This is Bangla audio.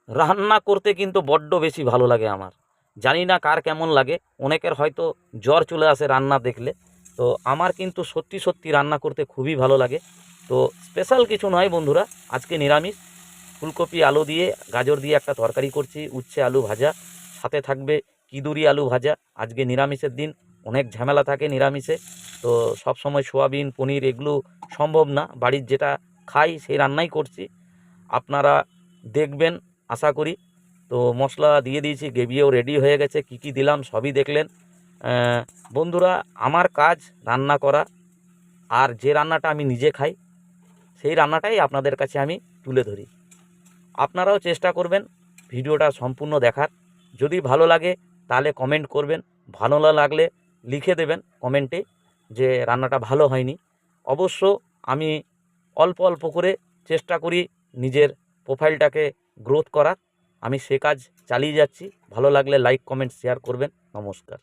রান্না করতে কিন্তু বড্ড বেশি ভালো লাগে আমার। জানি না কার কেমন লাগে, অনেকের হয়তো জ্বর চলে আসে রান্না দেখলে। তো আমার কিন্তু সত্যি সত্যি রান্না করতে খুবই ভালো লাগে। তো স্পেশাল কিছু নয় বন্ধুরা, আজকে নিরামিষ। ফুলকপি আলু দিয়ে গাজর দিয়ে একটা তরকারি করছি, উচ্ছে আলু ভাজা, সাথে থাকবে কিদুরি আলু ভাজা। আজকে নিরামিষের দিন, অনেক ঝামেলা থাকে নিরামিষে। তো সব সময় সোয়াবিন পনির এগুলো সম্ভব না, বাড়ির যেটা খাই সেই রান্নাই করছি, আপনারা দেখবেন আশা করি। তো মশলা দিয়ে দিয়েছি, গ্রেভিও রেডি হয়ে গেছে, কি কি দিলাম সবই দেখলেন। বন্ধুরা, আমার কাজ রান্না করা, আর যে রান্নাটা আমি নিজে খাই সেই রান্নাটাই আপনাদের কাছে আমি তুলে ধরি। আপনারাও চেষ্টা করবেন ভিডিওটা সম্পূর্ণ দেখার। যদি ভালো লাগে তাহলে কমেন্ট করবেন, ভালো না লাগলে লিখে দেবেন কমেন্টে যে রান্নাটা ভালো হয়নি। অবশ্য আমি অল্প অল্প করে চেষ্টা করি নিজের প্রোফাইলটাকে গ্রোথ করার। আমি সে কাজ চালিয়ে যাচ্ছি। ভালো লাগলে লাইক কমেন্ট শেয়ার করবেন। নমস্কার।